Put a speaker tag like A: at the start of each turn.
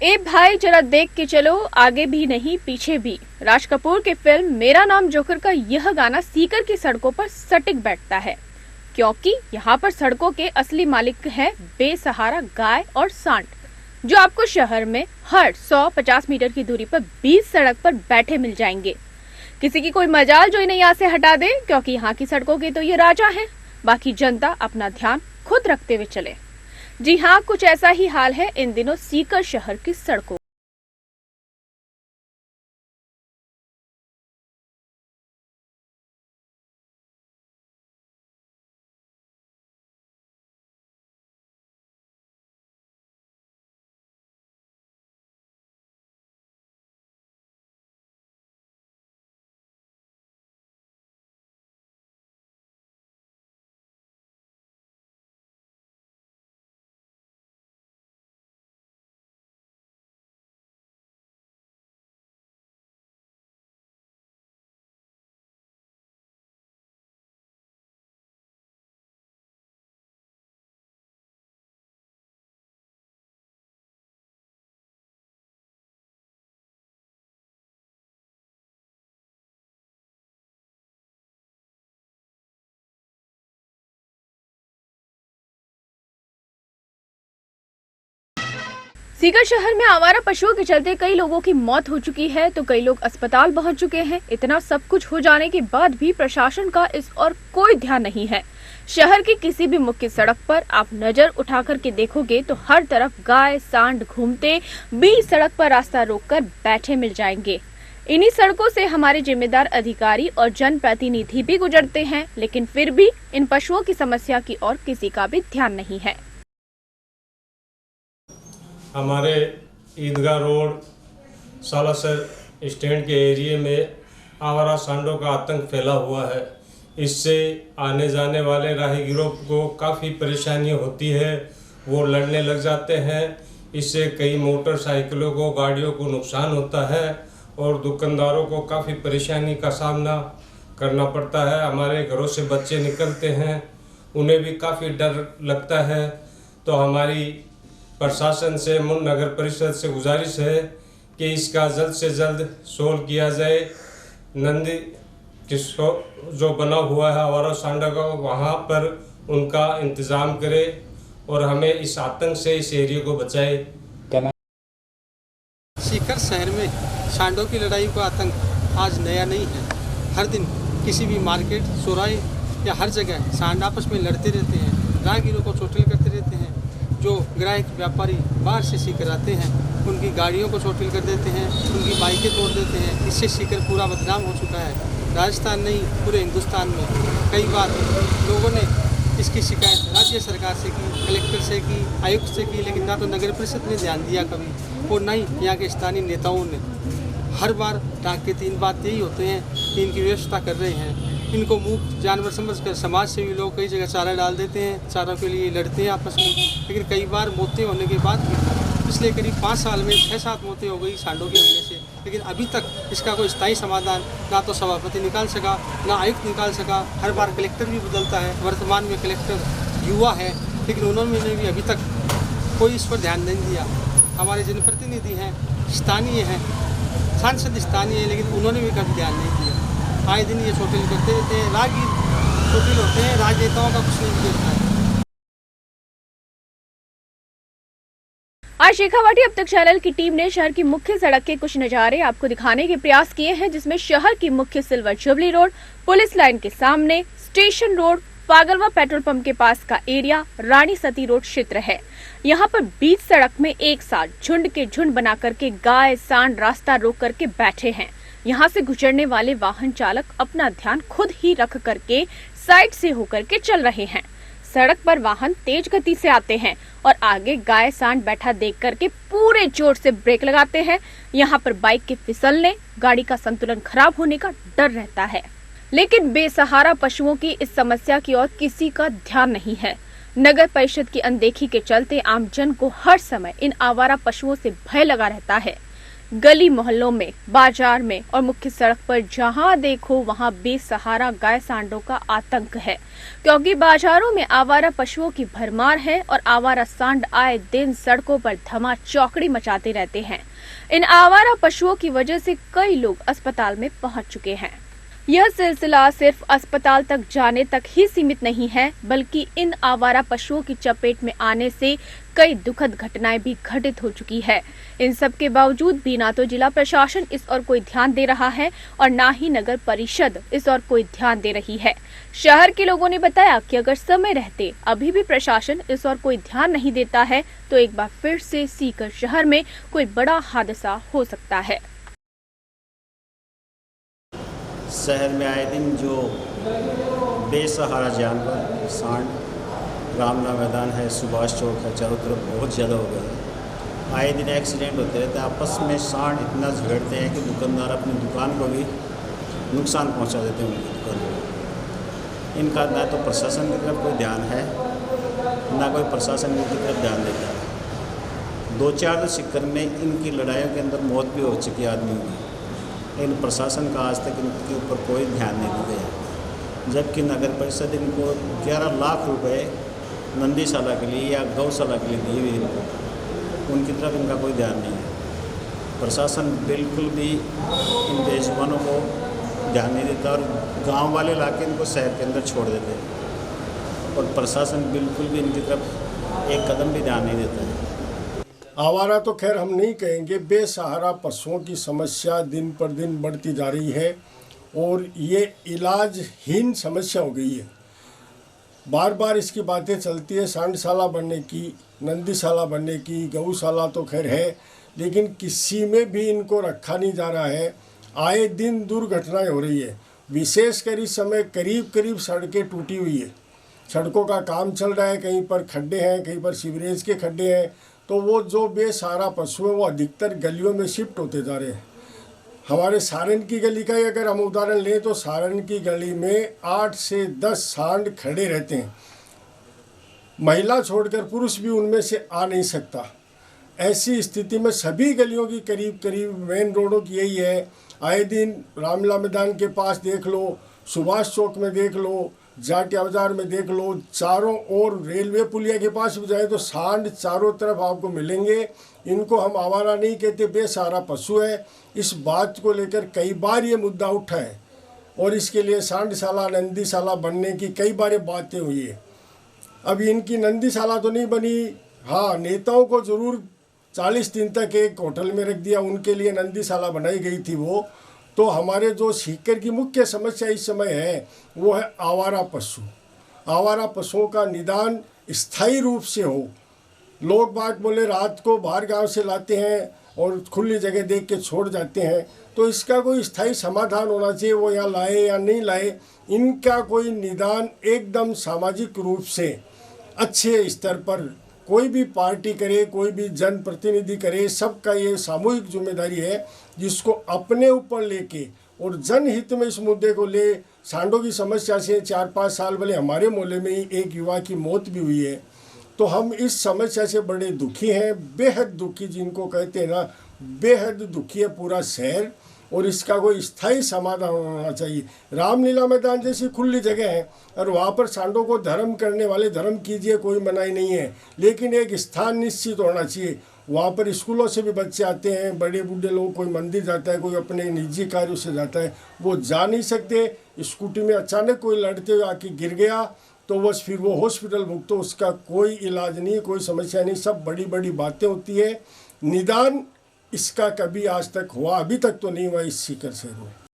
A: ए भाई जरा देख के चलो, आगे भी नहीं पीछे भी। राज कपूर की फिल्म मेरा नाम जोकर का यह गाना सीकर की सड़कों पर सटीक बैठता है, क्योंकि यहाँ पर सड़कों के असली मालिक है बेसहारा गाय और सांड, जो आपको शहर में हर 150 मीटर की दूरी पर 20 सड़क पर बैठे मिल जाएंगे। किसी की कोई मजाल जो इन्हें यहाँ से हटा दे, क्योंकि यहाँ की सड़कों के तो ये राजा हैं। बाकी जनता अपना ध्यान खुद रखते हुए चले। जी हाँ, कुछ ऐसा ही हाल है इन दिनों सीकर शहर की सड़कों। सीकर शहर में आवारा पशुओं के चलते कई लोगों की मौत हो चुकी है, तो कई लोग अस्पताल पहुंच चुके हैं। इतना सब कुछ हो जाने के बाद भी प्रशासन का इस और कोई ध्यान नहीं है। शहर की किसी भी मुख्य सड़क पर आप नजर उठाकर के देखोगे तो हर तरफ गाय सांड घूमते 20 सड़क पर रास्ता रोककर बैठे मिल जाएंगे। इन्हीं सड़कों से हमारे जिम्मेदार अधिकारी और जनप्रतिनिधि भी गुजरते हैं, लेकिन फिर भी इन पशुओं की समस्या की ओर किसी का भी ध्यान नहीं है।
B: हमारे ईदगाह रोड सालासर स्टैंड के एरिया में आवारा सांडों का आतंक फैला हुआ है। इससे आने जाने वाले राहगीरों को काफ़ी परेशानी होती है, वो लड़ने लग जाते हैं। इससे कई मोटरसाइकिलों को गाड़ियों को नुकसान होता है और दुकानदारों को काफ़ी परेशानी का सामना करना पड़ता है। हमारे घरों से बच्चे निकलते हैं, उन्हें भी काफ़ी डर लगता है। तो हमारी प्रशासन से मुन नगर परिषद से गुजारिश है कि इसका जल्द से जल्द सोल्व किया जाए। नंदी जो बना हुआ है आवारा सांडा का, वहाँ पर उनका इंतज़ाम करे और हमें इस आतंक से इस एरिया को बचाए।
C: सीकर शहर में सांडों की लड़ाई का आतंक आज नया नहीं है। हर दिन किसी भी मार्केट चौराहे या हर जगह सांड आपस में लड़ते रहते हैं, राहगीरों को चोटिल करते रहते हैं। जो ग्राहक व्यापारी बाहर से सीकर आते हैं उनकी गाड़ियों को चोटिल कर देते हैं, उनकी बाइकें तोड़ देते हैं। इससे सीकर पूरा बदनाम हो चुका है। राजस्थान नहीं, पूरे हिंदुस्तान में कई बार लोगों ने इसकी शिकायत राज्य सरकार से की, कलेक्टर से की, आयुक्त से की, लेकिन ना तो नगर परिषद ने ध्यान दिया कभी, और ना ही यहाँ के स्थानीय नेताओं ने। हर बार डाक के 3 बात यही होते हैं कि इनकी व्यवस्था कर रहे हैं। इनको मुक्त जानवर समझकर समाज सेवी लोग कई जगह चारा डाल देते हैं, चारों के लिए लड़ते हैं आपस में। लेकिन कई बार मौतें होने के बाद पिछले करीब 5 साल में 6-7 मौतें हो गई सांडों के हमले से, लेकिन अभी तक इसका कोई स्थायी समाधान ना तो सभापति निकाल सका, ना आयुक्त निकाल सका। हर बार कलेक्टर भी बदलता है। वर्तमान में कलेक्टर युवा है, लेकिन उन्होंने भी अभी तक कोई इस पर ध्यान नहीं दिया। हमारे जनप्रतिनिधि हैं, स्थानीय हैं, सांसद स्थानीय है, लेकिन उन्होंने भी कभी ध्यान नहीं दिया। आए दिन ये चोटिल करते रहते हैं, राहगीर चोटिल होते हैं, राजनेताओं का कुछ नहीं देखता है।
A: आज शेखावाटी अब तक चैनल की टीम ने शहर की मुख्य सड़क के कुछ नजारे आपको दिखाने के प्रयास किए हैं, जिसमें शहर की मुख्य silver jubilee road, police line के सामने, स्टेशन रोड, पागलवा पेट्रोल पंप के पास का एरिया, रानी सती रोड क्षेत्र है। यहाँ पर 20 सड़क में एक साथ झुंड के झुंड बना करके गाय सांड रास्ता रोक करके बैठे हैं। यहाँ से गुजरने वाले वाहन चालक अपना ध्यान खुद ही रख करके साइड से होकर के चल रहे हैं। सड़क पर वाहन तेज गति से आते हैं और आगे गाय सांड बैठा देख करके पूरे जोर से ब्रेक लगाते हैं। यहाँ पर बाइक के फिसलने, गाड़ी का संतुलन खराब होने का डर रहता है। लेकिन बेसहारा पशुओं की इस समस्या की ओर किसी का ध्यान नहीं है। नगर परिषद की अनदेखी के चलते आमजन को हर समय इन आवारा पशुओं से भय लगा रहता है। गली मोहल्लों में, बाजार में और मुख्य सड़क पर जहां देखो वहां बेसहारा गाय सांडों का आतंक है, क्योंकि बाजारों में आवारा पशुओं की भरमार है और आवारा सांड आए दिन सड़कों पर धमाचौकड़ी मचाते रहते हैं। इन आवारा पशुओं की वजह से कई लोग अस्पताल में पहुंच चुके हैं। यह सिलसिला सिर्फ अस्पताल तक जाने तक ही सीमित नहीं है, बल्कि इन आवारा पशुओं की चपेट में आने से कई दुखद घटनाएं भी घटित हो चुकी है। इन सब के बावजूद भी ना तो जिला प्रशासन इस ओर कोई ध्यान दे रहा है और ना ही नगर परिषद इस ओर कोई ध्यान दे रही है। शहर के लोगों ने बताया कि अगर समय रहते अभी भी प्रशासन इस ओर कोई ध्यान नहीं देता है तो एक बार फिर से सीकर शहर में कोई बड़ा हादसा हो सकता है।
D: शहर में आए दिन जो बेसहारा जानवर सांड, रामला मैदान है, सुभाष चौक है, चारों तरफ बहुत ज़्यादा हो गया है। आए दिन एक्सीडेंट होते रहते हैं। आपस में सांड इतना झगड़ते हैं कि दुकानदार अपनी दुकान को भी नुकसान पहुंचा देते हैं उनकी दुकान को। इनका ना तो प्रशासन की तरफ कोई ध्यान है, ना कोई प्रशासन इनकी तरफ ध्यान देता है। 2-4 चक्कर में इनकी लड़ाइयों के अंदर मौत भी हो चुकी है आदमियों की, लेकिन प्रशासन का आज तक इनके ऊपर कोई ध्यान नहीं दिया। जबकि नगर परिषद इनको 11 लाख रुपए नंदीशाला के लिए या गौशाला के लिए दिए हुए इनको, उनकी तरफ इनका कोई ध्यान नहीं है। प्रशासन बिल्कुल भी इन बेजुबानों को ध्यान नहीं देता और गांव वाले लाके इनको शहर के अंदर छोड़ देते हैं और प्रशासन बिल्कुल भी इनकी तरफ एक कदम भी ध्यान नहीं देता है।
E: आवारा तो खैर हम नहीं कहेंगे, बेसहारा पशुओं की समस्या दिन पर दिन बढ़ती जा रही है और ये इलाजहीन समस्या हो गई है। बार बार इसकी बातें चलती है, सांडशाला बनने की, नंदीशाला बनने की, गौशाला तो खैर है, लेकिन किसी में भी इनको रखा नहीं जा रहा है। आए दिन दुर्घटनाएं हो रही है। विशेषकर इस समय करीब करीब सड़कें टूटी हुई है, सड़कों का काम चल रहा है, कहीं पर खड्डे हैं, कहीं पर सीवरेज के खड्डे हैं, तो वो जो बेसहारा पशु है वो अधिकतर गलियों में शिफ्ट होते जा रहे हैं। हमारे सारण की गली का ही अगर हम उदाहरण लें तो सारण की गली में 8 से 10 सांड खड़े रहते हैं। महिला छोड़कर पुरुष भी उनमें से आ नहीं सकता। ऐसी स्थिति में सभी गलियों की करीब करीब मेन रोडों की यही है। आए दिन रामला मैदान के पास देख लो, सुभाष चौक में देख लो, जाटिया बाजार में देख लो, चारों ओर रेलवे पुलिया के पास भी जाए तो सांड चारों तरफ आपको मिलेंगे। इनको हम आवारा नहीं कहते, बेसहारा पशु है। इस बात को लेकर कई बार ये मुद्दा उठा है और इसके लिए सांडशाला, नंदीशाला बनने की कई बार बातें हुई है। अभी इनकी नंदीशाला तो नहीं बनी, हाँ नेताओं को ज़रूर 40 दिन तक एक होटल में रख दिया, उनके लिए नंदीशाला बनाई गई थी वो। तो हमारे जो सीकर की मुख्य समस्या इस समय है वो है आवारा पशु। आवारा पशुओं का निदान स्थायी रूप से हो। लोग बाग बोले रात को बाहर गांव से लाते हैं और खुली जगह देख के छोड़ जाते हैं, तो इसका कोई स्थायी समाधान होना चाहिए। वो यहाँ लाए या नहीं लाए, इनका कोई निदान एकदम सामाजिक रूप से अच्छे स्तर पर कोई भी पार्टी करे, कोई भी जनप्रतिनिधि करे, सबका ये सामूहिक जिम्मेदारी है जिसको अपने ऊपर लेके और जनहित में इस मुद्दे को ले। सांडों की समस्या से 4-5 साल पहले हमारे मोहल्ले में ही एक युवा की मौत भी हुई है। तो हम इस समस्या से बड़े दुखी हैं, बेहद दुखी, जिनको कहते हैं ना, बेहद दुखी है पूरा शहर और इसका कोई स्थायी समाधान होना चाहिए। रामलीला मैदान जैसी खुली जगह है और वहाँ पर सांडों को धर्म करने वाले धर्म कीजिए, कोई मनाही नहीं है, लेकिन एक स्थान निश्चित होना चाहिए। वहाँ पर स्कूलों से भी बच्चे आते हैं, बड़े बूढ़े लोग, कोई मंदिर जाता है, कोई अपने निजी कार्यों से जाता है, वो जा नहीं सकते। स्कूटी में अचानक कोई लड़ते हुए आके गिर गया तो बस फिर वो हॉस्पिटल भुगतो, उसका कोई इलाज नहीं, कोई समस्या नहीं, सब बड़ी बड़ी बातें होती है। निदान इसका कभी आज तक हुआ, अभी तक तो नहीं हुआ इस सीकर शहर में।